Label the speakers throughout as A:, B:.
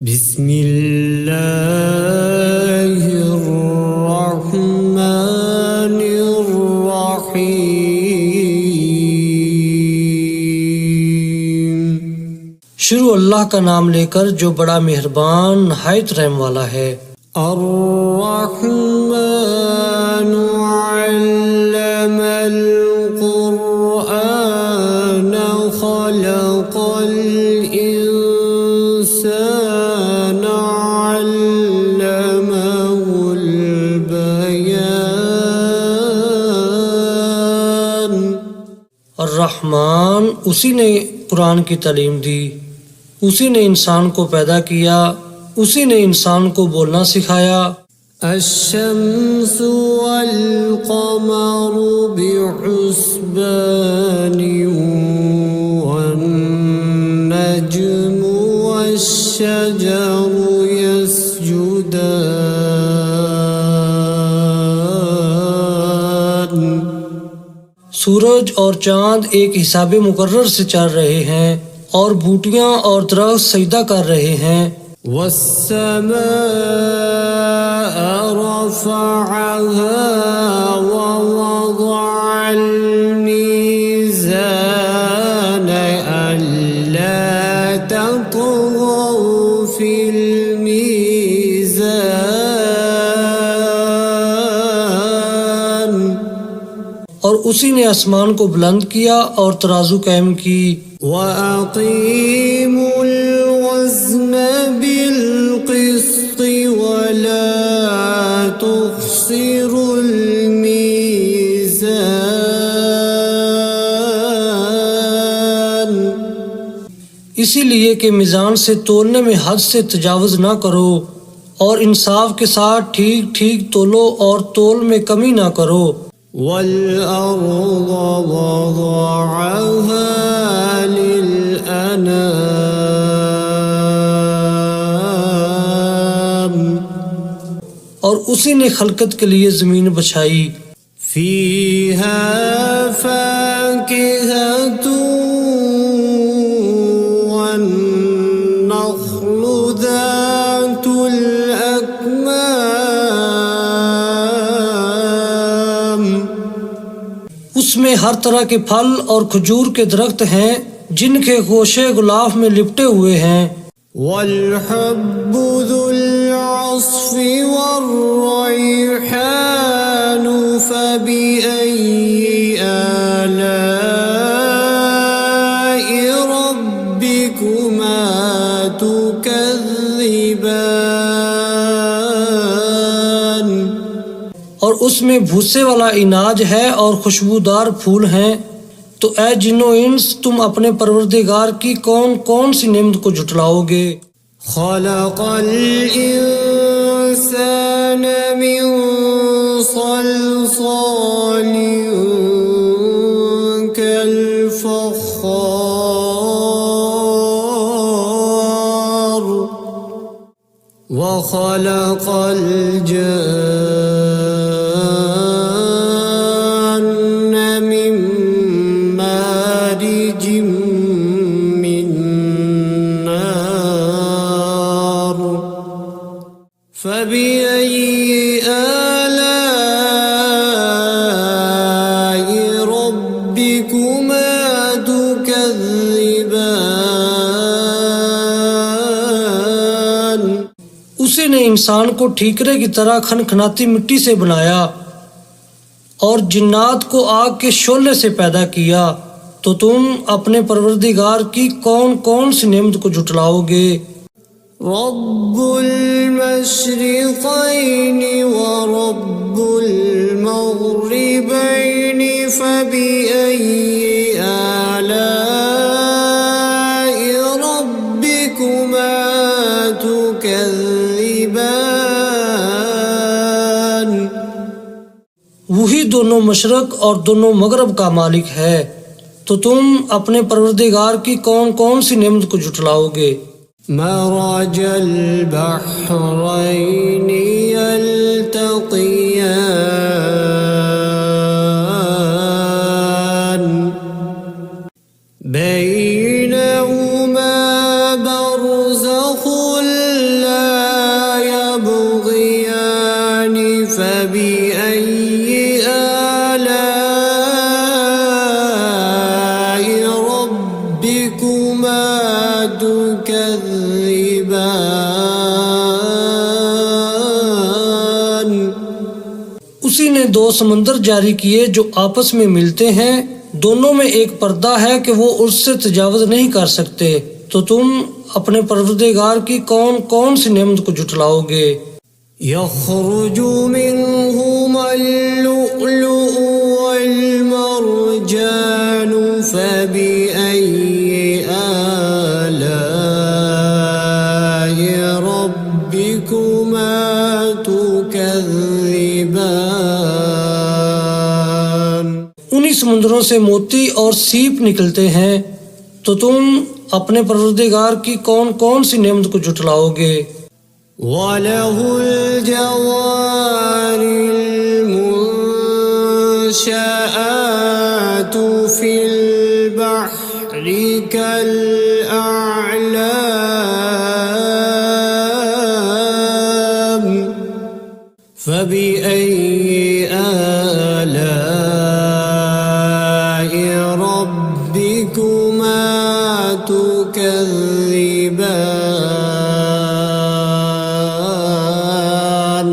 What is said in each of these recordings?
A: बिस्मिल्लाहिर्रहमानिर्रहीम। शुरू अल्लाह का नाम लेकर जो बड़ा मेहरबान नहायत रहम वाला है। अर्रहमानु अल्लमल कुरआन खलक़ल इंसान अल्लमहुल बयान। अर्रहमान उसी ने कुरान की तालीम दी, उसी ने इंसान को पैदा किया, उसी ने इंसान को बोलना सिखाया। अश्शम्सु वल क़मरु बिहुस्बानि वन नज्मु वश्शजरु यस्जुदान। सूरज और चांद एक हिसाबे मुकर्रर से चल रहे हैं और बूटियां और दरख्त सजदा कर रहे हैं। वस्समाअ रफ़अहा व वज़अल मीज़ान अल्ला ततग़ौ फ़िल मीज़ान। और उसी ने आसमान को बुलंद किया और तराजू कायम की। वअक़ीमुल वज़्न बिल क़िस्ति वला तुख़्सिरुल मीज़ान। इसीलिए कि मीज़ान से तोलने में हद से तजावुज़ ना करो और इंसाफ के साथ ठीक ठीक तोलो और तोल में कमी ना करो। वल-अर्ज़ वज़अहा लिल-अनाम। और उसी ने खलकत के लिए ज़मीन बछाई। फ़ीहा फ़ाकिहतुन वन्नख़्लु ज़ातुल अकमाम। उसमें हर तरह के फल और खजूर के दरख्त हैं जिनके गोशे गुलाफ में लिपटे हुए हैं। वल-हब्बु ज़ुल-अस्फ़ि वर्रैहानु फ़बिअय्यि आलाइ रब्बिकुमा तुकज़्ज़िबान। और उसमें भूसे वाला इनाज है और खुशबूदार फूल हैं। तो ऐ जिन्नो इंस तुम अपने परवरदिगार की कौन कौन सी नेमत को झुटलाओगे। खलक़ल इंसान मिन सल्सालिन कल फ़ख़्ख़ार व खलक़ल जन्न मिन मारिजिम मिन नार फ़बिअय्यि आलाइ रब्बिकुमा तुकज़्ज़िबान। उसी ने इंसान को ठीकरे की तरह खनखनाती मिट्टी से बनाया और जिन्नात को आग के शोले से पैदा किया। तो तुम अपने परवरदिगार की कौन कौन सी नेमत को झुटलाओगे। रब्बुल मशरिक़ैनि व रब्बुल मग़रिबैनि फ़बिअय्यि आलाइ रब्बिकुमा तुकज़्ज़िबान। वही दोनों मशरक और दोनों मगरब का मालिक है। तो तुम अपने परवरदिगार की कौन कौन सी नेमत को झुटलाओगे। मरजल बहरैनि यल्तक़ियान बैनहुमा बरज़ख़ुल उसी ने दो समंदर जारी किए जो आपस में मिलते हैं, दोनों में एक पर्दा है कि वो उससे तजावुज नहीं कर सकते। तो तुम अपने परवरदिगार की कौन कौन सी नेमत को जुटलाओगे।
B: यख़रुजु मिन्हुमल लुअलुअ वल मरजानु फबिअय्यि आलाइ रब्बिकुमा तुकज़्ज़िबान।
A: उन्हीं समुद्रों से मोती और सीप निकलते हैं, तो तुम अपने परवरदिगार की कौन कौन सी नेमत को जुटलाओगे।
B: वलहुल जवारिल मुंशआतु फिल बहरि कल अअलाम फबिअय्यि आलाइ रब्बिकुमा तुकज़्ज़िबान।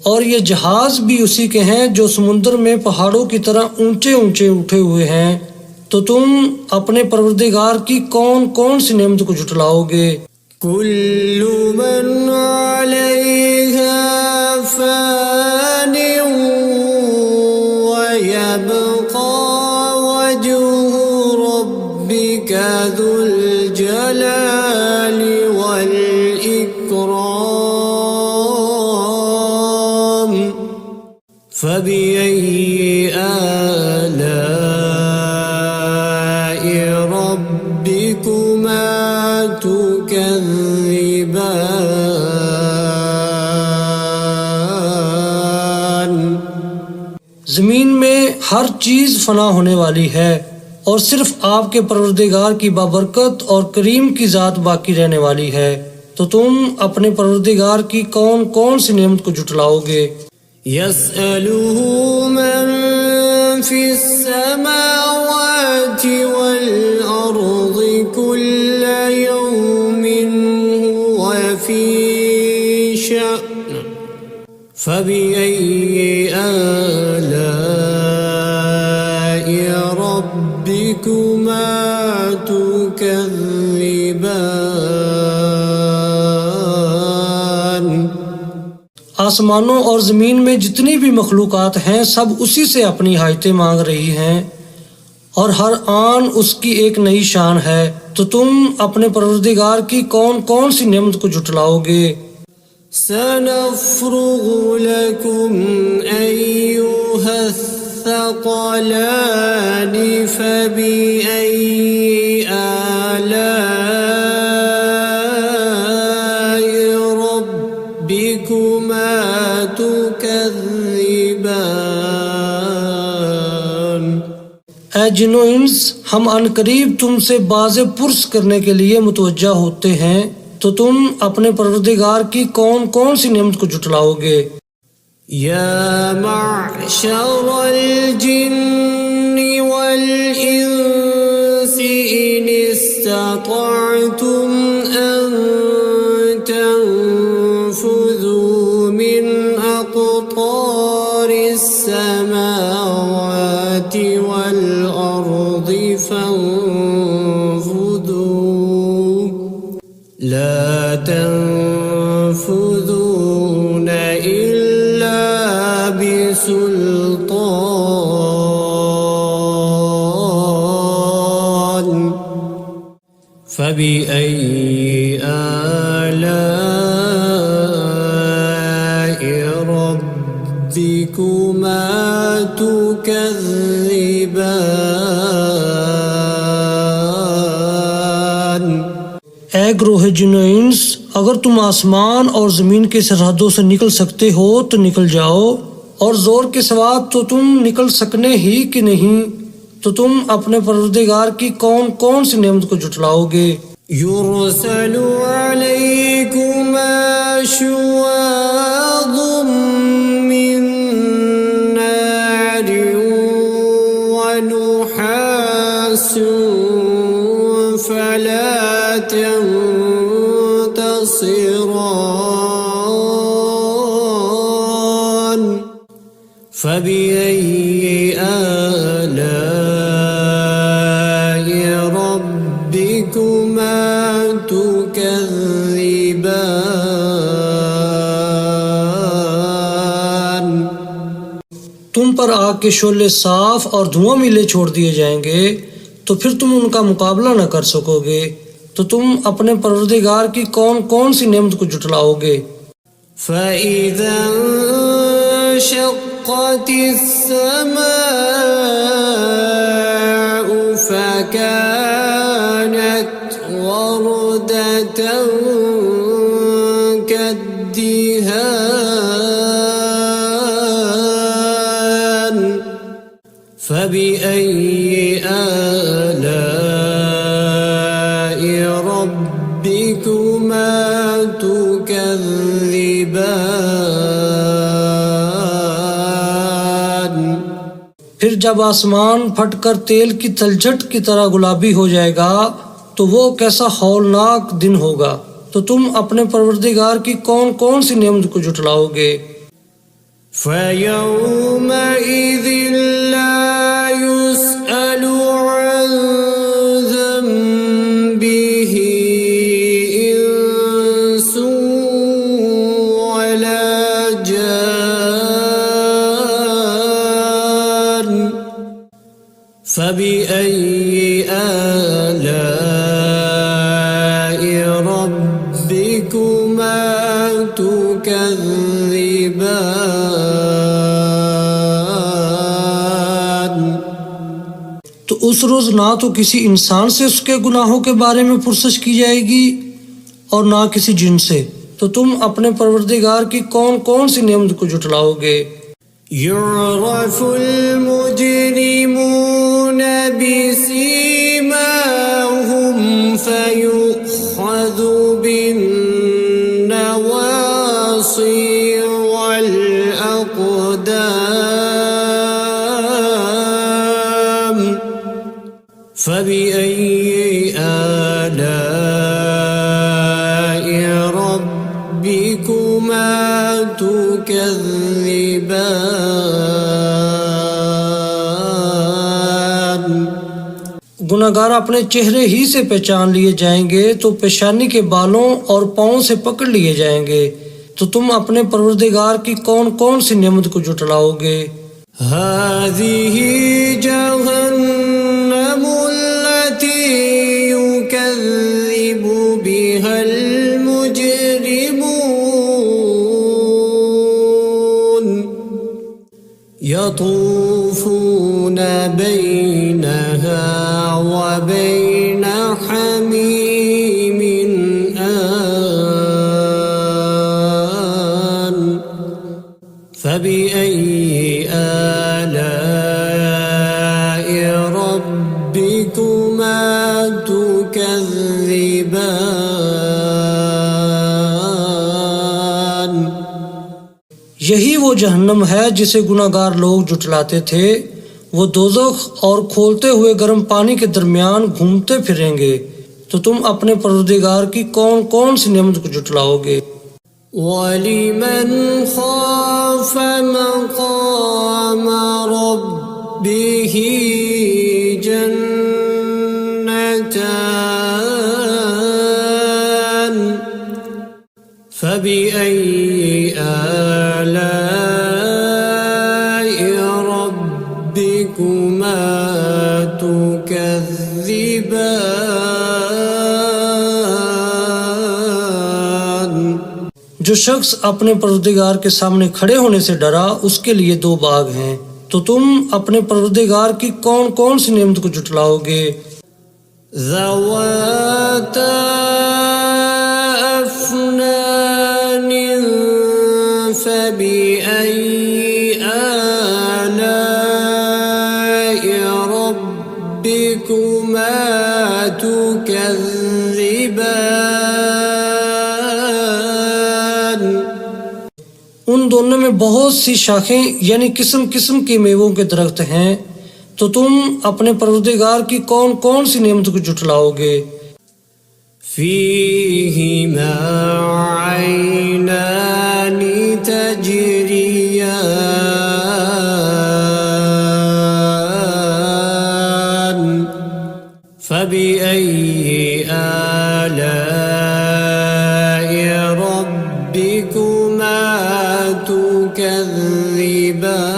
A: और ये जहाज भी उसी के हैं जो समुद्र में पहाड़ों की तरह ऊंचे ऊंचे उठे हुए हैं। तो तुम अपने परवरदिगार की कौन कौन सी नेमत को जुटलाओगे।
B: कुल्लु मन अलैहा फ़ानिन व यबक़ा वजहु रब्बिका ज़ुल जलालि वल इकराम फबिअय्यि आलाइ रब्बिकुमा तुकज़्ज़िबान।
A: जमीन में हर चीज फना होने वाली है और सिर्फ आपके परवरदिगार की बाबरकत और करीम की जात बाकी रहने वाली है। तो तुम अपने परवरदिगार की कौन कौन सी नेमत को जुटलाओगे।
B: यसअलुहु मन फिस्समावाति वल अर्ज़ि कुल्ल यौमिन हुव फी शअन फबिअय्यि आलाइ रब्बिकुमा तुकज़्ज़िबान।
A: आसमानों और जमीन में जितनी भी मखलूकात हैं सब उसी से अपनी हाजतें मांग रही हैं और हर आन उसकी एक नई शान है। तो तुम अपने परवरदिगार की कौन कौन सी नेमत को जुटलाओगे।
B: सनफ़्रुगु लकुम अय्युहस्सक़लानि फबिअय्यि आलाइ रब्बिकुमा तुकज़्ज़िबान।
A: ऐ जिन्नो इंस, हम अनकरीब तुमसे बाज़े पुरस करने के लिए मुतवज्जा होते हैं। तो तुम अपने परवरदिगार की कौन कौन सी नेमत को जुटलाओगे।
B: या मअशरल जिन्नि वल इंसि इन इस्ततअतुम अन तंफुज़ू मिन अक़तारिस समावाति वल अर्ज़ि फंफुज़ू ला तंफुज़ून इल्ला बिसुल्तान फबिअय्यि आलाइ रब्बिकुमा तुकज़्ज़िबान।
A: ऐ ग्रोह जिन्नो इंस, अगर तुम आसमान और जमीन की सरहदों से निकल सकते हो तो निकल जाओ, और जोर के सिवा तो तुम निकल सकने ही कि नहीं। तो तुम अपने परवरदिगार की कौन कौन सी नेमत को जुटलाओगे।
B: युरसलु अलैकुमा शुवाज़ुम मिन नारिन व नुहासुन फला तंफुज़ून تبصران فبأي آلاء ربكما تكذبان
A: तुम पर आग के शोले साफ और धुआं मिले छोड़ दिए जाएंगे तो फिर तुम उनका मुकाबला न कर सकोगे। तो तुम अपने परवरदिगार की कौन कौन सी नेमत को जुटलाओगे।
B: فإذا انشقت السماء فكانت وردة كالدهان فبأي آلاء ربكما تكذبان
A: फिर जब आसमान फटकर तेल की तलछट की तरह गुलाबी हो जाएगा तो वो कैसा हौलनाक दिन होगा। तो तुम अपने परवरदिगार की कौन कौन सी नेमत को जुटलाओगे।
B: فيومئذ لا يسأل عن ذنبه إنس ولا جان فبأي آلاء ربكما تكذبان
A: तो उस रोज ना तो किसी इंसान से उसके गुनाहों के बारे में पुरसश की जाएगी और ना किसी जिन से। तो तुम अपने परवरदिगार की कौन कौन सी नेमत को जुटलाओगे।
B: يعرف المجرمون بسيماهم فيؤخذ بالنواصي والأقدام فبأي آلاء ربكما تكذبان
A: गुनाहगार अपने चेहरे ही से पहचान लिए जाएंगे तो पेशानी के बालों और पाँव से पकड़ लिए जाएंगे। तो तुम अपने परवरदिगार की कौन कौन सी नेमत को जुटलाओगे।
B: هذه جهنم التي يكذب بها المجرمون يطوفون بينها وبين حميم آن فبأي آلاء ربكما تكذبان
A: यही वो जहन्नम है जिसे गुनाहगार लोग जुटलाते थे। वो दोज़ख और खोलते हुए गर्म पानी के दरमियान घूमते फिरेंगे। तो तुम अपने परवरदिगार की कौन कौन सी नेमत को जुटलाओगे।
B: ولمن خاف مقام ربه جنتان فبأي آلاء ربكما تكذبان
A: जो शख्स अपने परवरदिगार के सामने खड़े होने से डरा उसके लिए दो बाग हैं। तो तुम अपने परवरदिगार की कौन कौन सी नेमत को जुटलाओगे।
B: ذواتا أفنان فبأي آلاء ربكما تكذبان
A: उन दोनों में बहुत सी शाखें यानी किस्म किस्म के मेवों के दरख्त हैं। तो तुम अपने परवरदिगार की कौन कौन सी नेमत को जुटलाओगे।
B: فيهما عينان تجريان فبأي آلاء ربكما تكذبان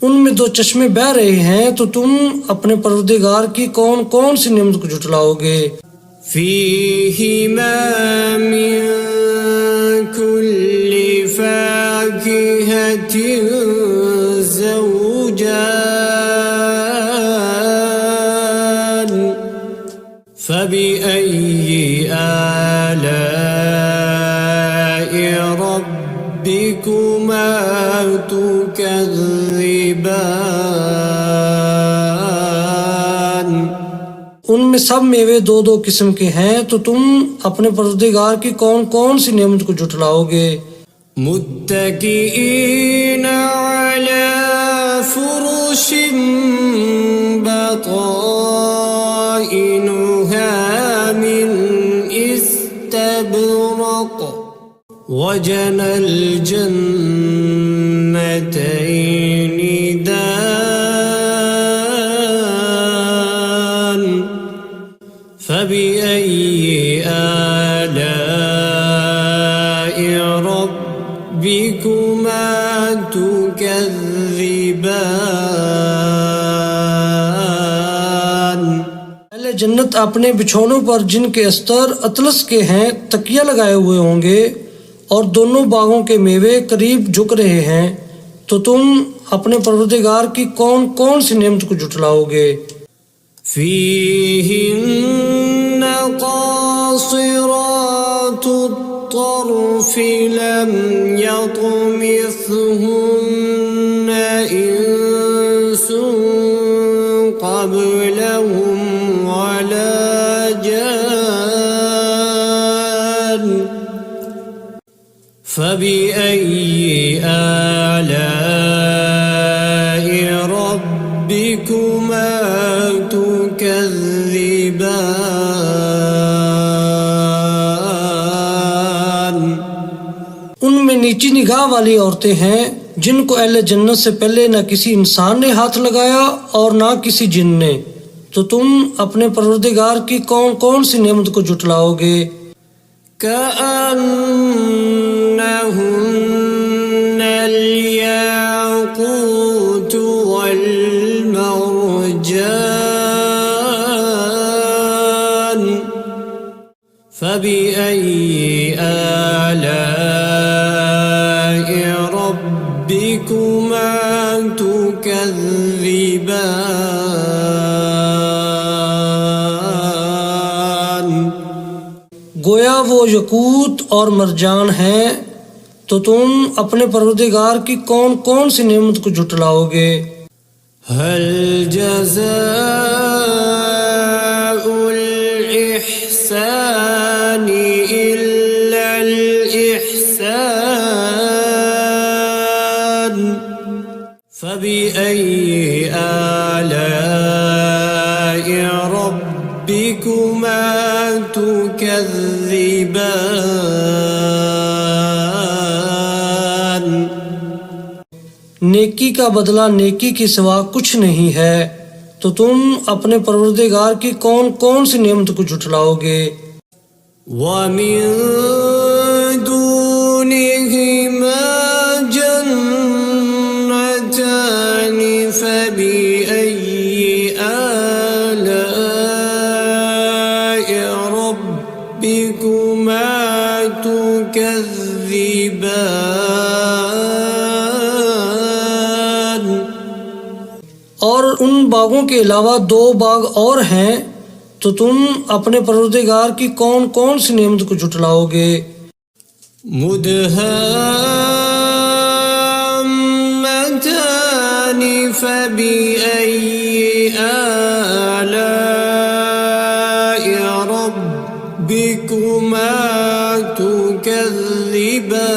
A: उनमें दो चश्मे बह रहे हैं, तो तुम अपने परवरदिगार की कौन कौन सी नेमत को झुटलाओगे।
B: فيهما من كل فاكهة زوجان فبأي آلاء ربكما تكذبان
A: उनमें सब मेवे दो दो किस्म के हैं, तो तुम अपने परवरदिगार की कौन कौन सी नेमत को झुटलाओगे।
B: متكئين على فرش بطائنها من استبرق وجنى الجنتين دان فبأي آلاء ربكما تكذبان
A: पहले जन्नत अपने बिछौनों पर जिनके अस्तर अतलस के हैं तकिया लगाए हुए होंगे, और दोनों बागों के मेवे करीब झुक रहे हैं, तो तुम अपने परवरदिगार की कौन कौन सी नेमत को झुटलाओगे।
B: فيهن قاصرات الطرف لم يطمثهن إنس قبلهم ولا جان فبأي آلاء ربكما تكذبان
A: उनमें नीची निगाह वाली औरतें हैं, जिनको अहले जन्नत से पहले न किसी इंसान ने हाथ लगाया और ना किसी जिन ने, तो तुम अपने परवरदिगार की कौन कौन सी नेमत को झुटलाओगे।
B: كأنهن الياقوت والمرجان فبأي آلاء ربكما تكذبان
A: गोया वो यकूत और मरजान हैं, तो तुम अपने परवरदिगार की कौन कौन सी नेमत को झुटलाओगे।
B: هل جزاء الإحسان إلا الإحسان فبأي آلاء ربكما تكذبان
A: नेकी का बदला नेकी के सिवा कुछ नहीं है, तो तुम अपने परवरदिगार की कौन कौन सी नेमत को झुटलाओगे।
B: ومن دونهما جنتان فبأي آلاء ربكما تكذبان
A: और उन बागों के अलावा दो बाग और हैं, तो तुम अपने परवरदिगार की कौन कौन सी नेमत को झुटलाओगे।
B: مدهامتان فبأي آلاء ربكما تكذبان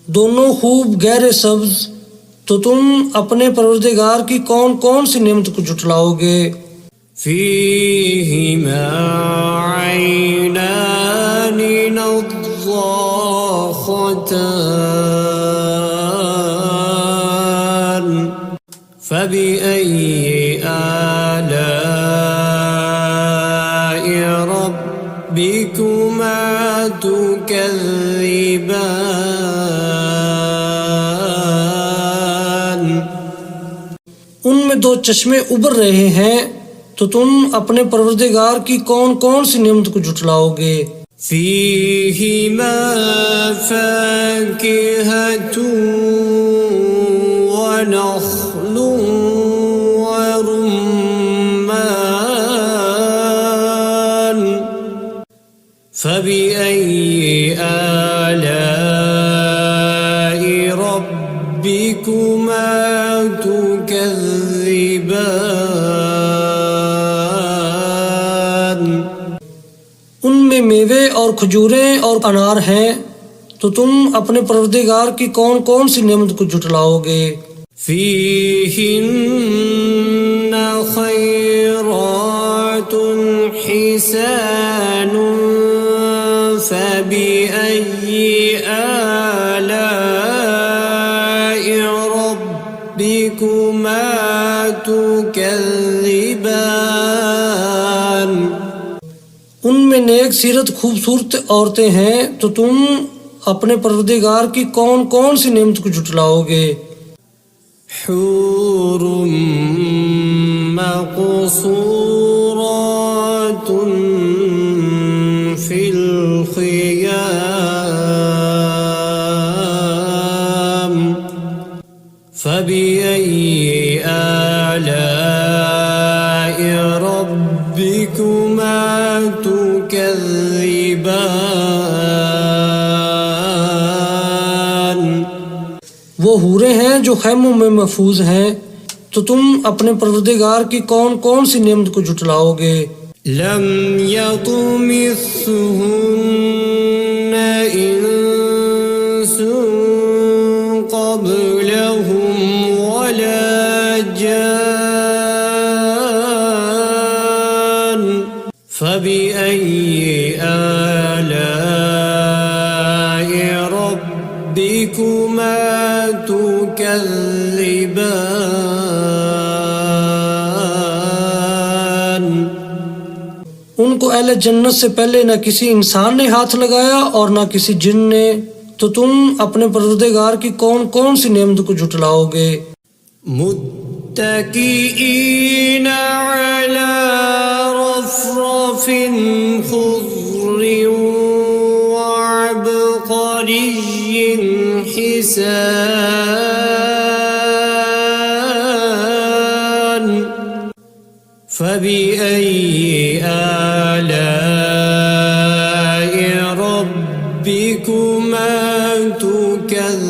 A: दोनों खूब गहरे सब्ज, तो तुम अपने परवरदिगार की कौन कौन सी नेमत को जुटलाओगे।
B: فيهما عينان نضاختان فبأي آلاء ربكما تكذبان।
A: उनमें दो चश्मे उबर रहे हैं, तो तुम अपने परवरदिगार की कौन कौन सी नेमत को जुटलाओगे।
B: فيهما فاكهة ونخل ورمان فبأي آلاء ربكما تكذبان।
A: उनमें मेवे और खजूरें और अनार हैं, तो तुम अपने परवरदिगार की कौन कौन सी नेमत को जुटलाओगे।
B: فيهن خيرات حسان فبأي آلاء ربكما تكذبان।
A: उनमें नेक सीरत खूबसूरत औरतें हैं, तो तुम अपने परवरदिगार की कौन कौन सी नेमत को जुटलाओगे।
B: حور مقصورات في الخيام فبأي آلاء ربكما تكذبان।
A: वो हूरें हैं जो खैमों में महफूज हैं, तो तुम अपने परवरदिगार की कौन कौन सी नेमत को जुटलाओगे।
B: لم يطمثهن إنس قبلهم ولا جان فبأي آلاء ربكما تكذبان।
A: उनको अहले जन्नत से पहले न किसी इंसान ने हाथ लगाया और न किसी जिन ने, तो तुम अपने परवरदिगार की कौन कौन सी नेमत को जुटलाओगे।
B: मुत्तकीईन अला रफ़रफ़िन ख़ुज़्र वअबक़रिय्यिन हिसान फबिअय्यि आलाइ रब्बिकुमा तुकज़्ज़िबान।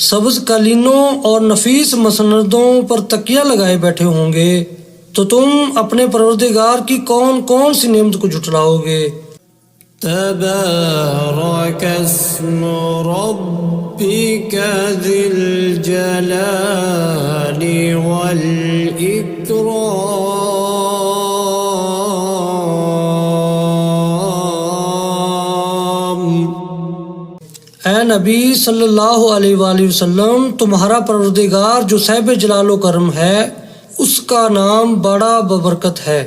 A: सब्ज कालीनों और नफीस मसनदों पर तकिया लगाए बैठे होंगे, तो तुम अपने परवरदिगार की कौन कौन सी नेमत को जुटलाओगे।
B: तबारक अस्मु रब्बिका ज़िल जलाली वल इकराम।
A: ऐ नबी सल्लल्लाहु अलैहि वसल्लम, तुम्हारा परवरदिगार जो साहिब जलालो करम है, उसका नाम बड़ा बबरकत है।